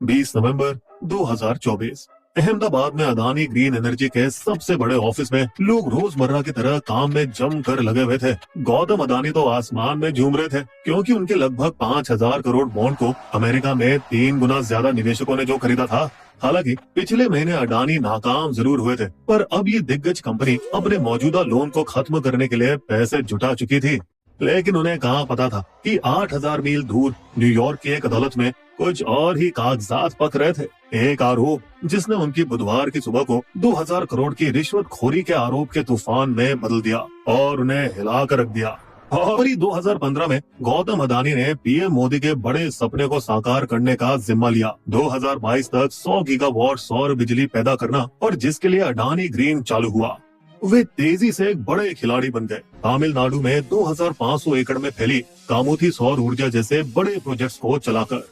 20 नवंबर 2024। अहमदाबाद में Adani green energy के सबसे बड़े ऑफिस में लोग रोजमर्रा की तरह काम में जम कर लगे हुए थे। गौतम अदानी तो आसमान में झूम रहे थे क्योंकि उनके लगभग 5,000 करोड़ बॉन्ड को अमेरिका में 3 गुना ज्यादा निवेशकों ने जो खरीदा था। हालांकि पिछले महीने अडानी नाकाम जरूर हुए थे, पर अब ये दिग्गज कंपनी अपने मौजूदा लोन को खत्म करने के लिए पैसे जुटा चुकी थी। लेकिन उन्हें कहाँ पता था कि 8,000 मील दूर न्यूयॉर्क की एक अदालत में कुछ और ही कागजात पक रहे थे। एक आरोप जिसने उनकी बुधवार की सुबह को 2,000 करोड़ की रिश्वतखोरी के आरोप के तूफान में बदल दिया और उन्हें हिला कर रख दिया। फरवरी 2015 में गौतम अदानी ने पीएम मोदी के बड़े सपने को साकार करने का जिम्मा लिया। 2022 तक 100 गीगावाट सौर बिजली पैदा करना, और जिसके लिए अडानी ग्रीन चालू हुआ। वे तेजी से एक बड़े खिलाड़ी बन गए। तमिलनाडु में 2,500 एकड़ में फैली कामुथी सौर ऊर्जा जैसे बड़े प्रोजेक्ट्स को चलाकर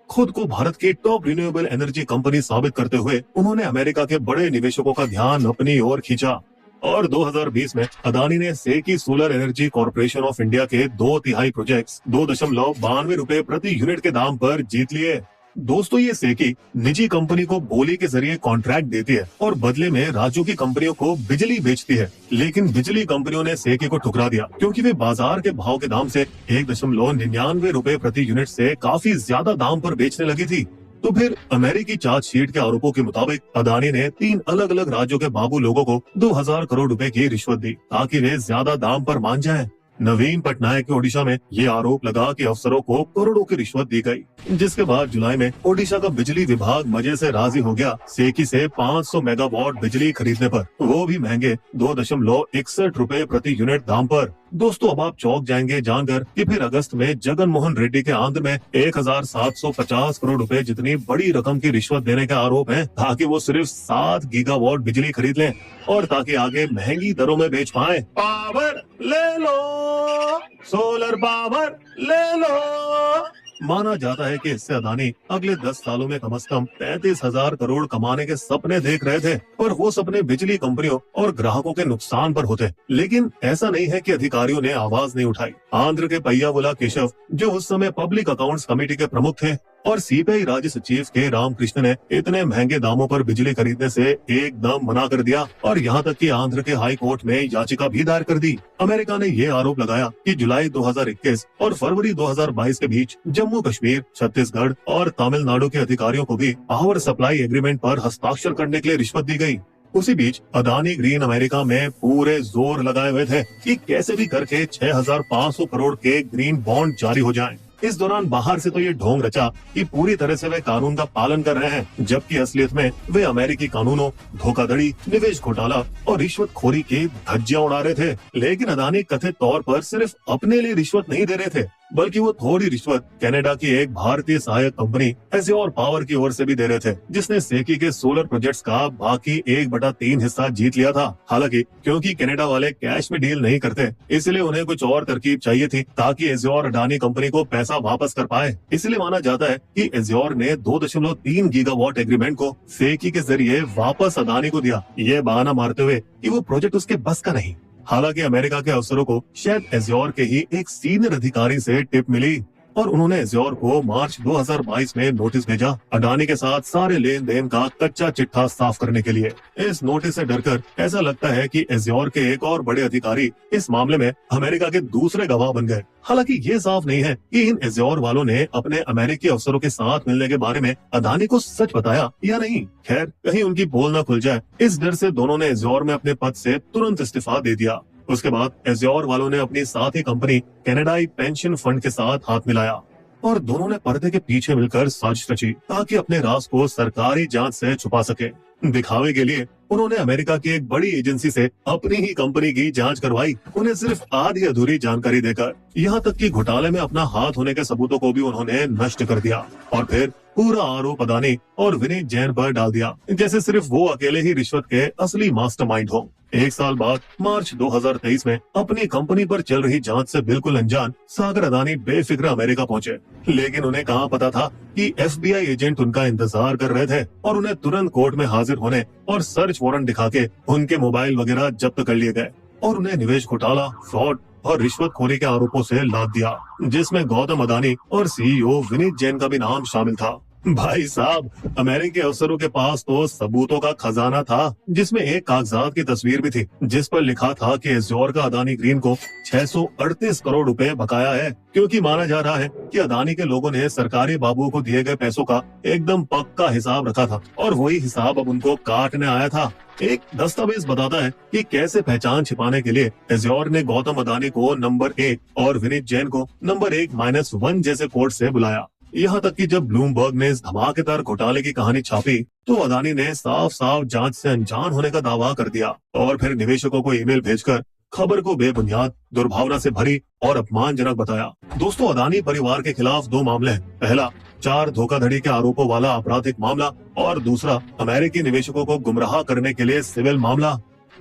खुद को भारत की टॉप रिन्यूएबल एनर्जी कंपनी साबित करते हुए उन्होंने अमेरिका के बड़े निवेशकों का ध्यान अपनी ओर खींचा। और 2020 में अदानी ने SECI Solar Energy Corporation of India के 2/3 प्रोजेक्ट्स 2.92 रुपए प्रति यूनिट के दाम पर जीत लिए। दोस्तों, ये सेकी निजी कंपनी को बोली के जरिए कॉन्ट्रैक्ट देती है और बदले में राज्यों की कंपनियों को बिजली बेचती है। लेकिन बिजली कंपनियों ने सेकी को ठुकरा दिया क्योंकि वे बाजार के भाव के दाम से 1.99 रुपए प्रति यूनिट से काफी ज्यादा दाम पर बेचने लगी थी। तो फिर अमेरिकी चार्जशीट के आरोपों के मुताबिक अदानी ने 3 अलग अलग राज्यों के बाबू लोगों को 2,000 करोड़ रुपए की रिश्वत दी ताकि वे ज्यादा दाम पर मान जाएं। नवीन पटनायक के ओडिशा में ये आरोप लगा कि अफसरों को करोड़ों की रिश्वत दी गई, जिसके बाद जुलाई में ओडिशा का बिजली विभाग मजे से राजी हो गया सेकी से 500 मेगावाट बिजली खरीदने पर, वो भी महंगे 2.61 रुपए प्रति यूनिट दाम पर। दोस्तों, अब आप चौंक जाएंगे जानकर कि फिर अगस्त में जगन मोहन रेड्डी के आंध्र में 1,750 करोड़ रुपए जितनी बड़ी रकम की रिश्वत देने का आरोप है ताकि वो सिर्फ 7 गीगावाट बिजली खरीद लें और ताकि आगे महंगी दरों में बेच पाए। पावर ले लो, सोलर पावर ले लो। माना जाता है कि इससे अदानी अगले 10 सालों में कम से कम 35,000 करोड़ कमाने के सपने देख रहे थे, और वो सपने बिजली कंपनियों और ग्राहकों के नुकसान पर होते। लेकिन ऐसा नहीं है कि अधिकारियों ने आवाज नहीं उठाई। आंध्र के पय्यावुला केशव, जो उस समय पब्लिक अकाउंट्स कमेटी के प्रमुख थे, और सीबीआई राज्य सचिव के रामकृष्ण ने इतने महंगे दामों पर बिजली खरीदने से एकदम मना कर दिया, और यहाँ तक कि आंध्र के हाई कोर्ट में याचिका भी दायर कर दी। अमेरिका ने ये आरोप लगाया कि जुलाई 2021 और फरवरी 2022 के बीच जम्मू कश्मीर, छत्तीसगढ़ और तमिलनाडु के अधिकारियों को भी पावर सप्लाई एग्रीमेंट पर हस्ताक्षर करने के लिए रिश्वत दी गई। उसी बीच अदानी ग्रीन अमेरिका में पूरे जोर लगाए हुए थे कि कैसे भी करके 6,500 करोड़ के ग्रीन बॉन्ड जारी हो जाएं। इस दौरान बाहर से तो ये ढोंग रचा कि पूरी तरह से वे कानून का पालन कर रहे हैं, जबकि असलियत में वे अमेरिकी कानूनों, धोखाधड़ी, निवेश घोटाला और रिश्वतखोरी की धज्जियां उड़ा रहे थे। लेकिन अदानी कथित तौर पर सिर्फ अपने लिए रिश्वत नहीं दे रहे थे, बल्कि वो थोड़ी रिश्वत कनाडा की एक भारतीय सहायक कंपनी एज्योर पावर की ओर से भी दे रहे थे, जिसने सेकी के सोलर प्रोजेक्ट्स का बाकी 1/3 हिस्सा जीत लिया था। हालांकि क्योंकि कनाडा वाले कैश में डील नहीं करते, इसलिए उन्हें कुछ और तरकीब चाहिए थी ताकि एज्योर अडानी कंपनी को पैसा वापस कर पाए। इसलिए माना जाता है कि एज्योर ने 2.3 गीगावाट एग्रीमेंट को सेकी के जरिए वापस अदानी को दिया, ये बहाना मारते हुए कि वो प्रोजेक्ट उसके बस का नहीं। हालांकि अमेरिका के अफसरों को शायद एज्योर के ही एक सीनियर अधिकारी से टिप मिली और उन्होंने एज्योर को मार्च 2022 में नोटिस भेजा अडानी के साथ सारे लेन देन का कच्चा चिट्ठा साफ करने के लिए। इस नोटिस से डरकर ऐसा लगता है कि एज्योर के एक और बड़े अधिकारी इस मामले में अमेरिका के दूसरे गवाह बन गए। हालांकि ये साफ नहीं है कि इन एज्योर वालों ने अपने अमेरिकी अफसरों के साथ मिलने के बारे में अडानी को सच बताया या नहीं। खैर, कहीं उनकी पोल न खुल जाए, इस डर से दोनों ने एज्योर में अपने पद से तुरंत इस्तीफा दे दिया। उसके बाद एज्योर वालों ने अपनी साथी कंपनी कनाडाई पेंशन फंड के साथ हाथ मिलाया और दोनों ने पर्दे के पीछे मिलकर साजिश रची ताकि अपने राज को सरकारी जांच से छुपा सके। दिखावे के लिए उन्होंने अमेरिका की एक बड़ी एजेंसी से अपनी ही कंपनी की जांच करवाई, उन्हें सिर्फ आधी अधूरी जानकारी देकर। यहाँ तक कि घोटाले में अपना हाथ होने के सबूतों को भी उन्होंने नष्ट कर दिया और फिर पूरा आरोप अदानी और विनीत जैन पर डाल दिया, जैसे सिर्फ वो अकेले ही रिश्वत के असली मास्टरमाइंड हो। एक साल बाद मार्च 2023 में अपनी कंपनी पर चल रही जांच से बिल्कुल अनजान सागर अदानी बेफिक्र अमेरिका पहुंचे। लेकिन उन्हें कहाँ पता था कि एफबीआई एजेंट उनका इंतजार कर रहे थे और उन्हें तुरंत कोर्ट में हाजिर होने और सर्च वारंट दिखा के उनके मोबाइल वगैरह जब्त कर लिए गए और उन्हें निवेश घोटाला, फ्रॉड और रिश्वतखोरी के आरोपों से लाद दिया, जिसमें गौतम अदानी और सीईओ विनीत जैन का भी नाम शामिल था। भाई साहब, अमेरिकी अफसरों के पास तो सबूतों का खजाना था, जिसमें एक कागजात की तस्वीर भी थी जिस पर लिखा था कि एज्योर का अदानी ग्रीन को 638 करोड़ रुपए बकाया है, क्योंकि माना जा रहा है कि अदानी के लोगों ने सरकारी बाबुओं को दिए गए पैसों का एकदम पक्का हिसाब रखा था और वही हिसाब अब उनको काटने आया था। एक दस्तावेज बताता है कि कैसे पहचान छिपाने के लिए एज्योर ने गौतम अदानी को नंबर 1 और विनीत जैन को नंबर 1-1 जैसे कोड से बुलाया। यहाँ तक कि जब ब्लूमबर्ग ने इस धमाकेदार घोटाले की कहानी छापी तो अदानी ने साफ साफ जांच से अनजान होने का दावा कर दिया और फिर निवेशकों को ईमेल भेजकर खबर को बेबुनियाद, दुर्भावना से भरी और अपमानजनक बताया। दोस्तों, अदानी परिवार के खिलाफ 2 मामले हैं। पहला, 4 धोखाधड़ी के आरोपों वाला आपराधिक मामला और दूसरा, अमेरिकी निवेशकों को गुमराह करने के लिए सिविल मामला।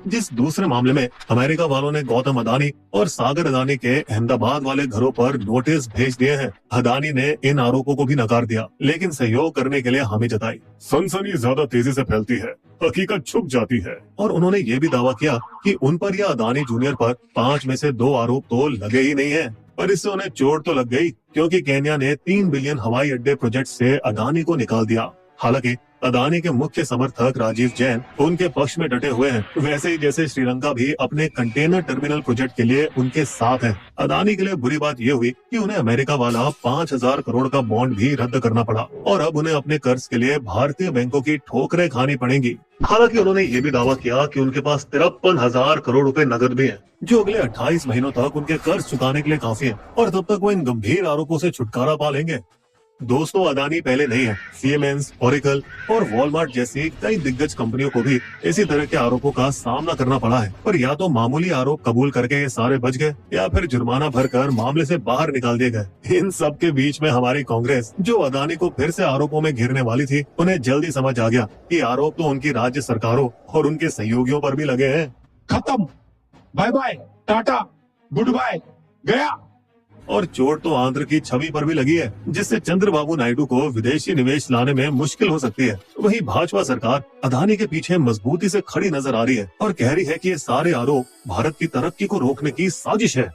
जिस दूसरे मामले में अमेरिका वालों ने गौतम अदानी और सागर अदानी के अहमदाबाद वाले घरों पर नोटिस भेज दिए हैं। अदानी ने इन आरोपों को भी नकार दिया, लेकिन सहयोग करने के लिए हामी जताई। सनसनी ज्यादा तेजी से फैलती है, हकीकत छुप जाती है। और उन्होंने ये भी दावा किया कि उन पर या अदानी जूनियर पर 5 में से 2 आरोप तो लगे ही नहीं है, पर इससे उन्हें चोट तो लग गई, क्योंकि केन्या ने 3 बिलियन हवाई अड्डे प्रोजेक्ट से अदानी को निकाल दिया। हालांकि अदानी के मुख्य समर्थक राजीव जैन उनके पक्ष में डटे हुए हैं, वैसे ही जैसे श्रीलंका भी अपने कंटेनर टर्मिनल प्रोजेक्ट के लिए उनके साथ है। अदानी के लिए बुरी बात यह हुई कि उन्हें अमेरिका वाला 5000 करोड़ का बॉन्ड भी रद्द करना पड़ा और अब उन्हें अपने कर्ज के लिए भारतीय बैंकों की ठोकरें खानी पड़ेंगी। हालांकि उन्होंने ये भी दावा किया कि उनके पास 53,000 करोड़ रुपए नकद भी है, जो अगले 28 महीनों तक उनके कर्ज चुकाने के लिए काफी है और तब तक वो इन गंभीर आरोपों से छुटकारा पा लेंगे। दोस्तों, अदानी पहले नहीं है। सीमेंस, ओरेकल और वॉलमार्ट जैसी कई दिग्गज कंपनियों को भी इसी तरह के आरोपों का सामना करना पड़ा है, पर या तो मामूली आरोप कबूल करके ये सारे बच गए या फिर जुर्माना भरकर मामले से बाहर निकाल दिए गए। इन सब के बीच में हमारी कांग्रेस, जो अदानी को फिर से आरोपों में घेरने वाली थी, उन्हें जल्दी समझ आ गया कि आरोप तो उनकी राज्य सरकारों और उनके सहयोगियों पर भी लगे हैं। खत्म, bye bye, tata, goodbye, गया। और चोट तो आंध्र की छवि पर भी लगी है, जिससे चंद्रबाबू नायडू को विदेशी निवेश लाने में मुश्किल हो सकती है। वहीं भाजपा सरकार अदानी के पीछे मजबूती से खड़ी नजर आ रही है और कह रही है कि ये सारे आरोप भारत की तरक्की को रोकने की साजिश है।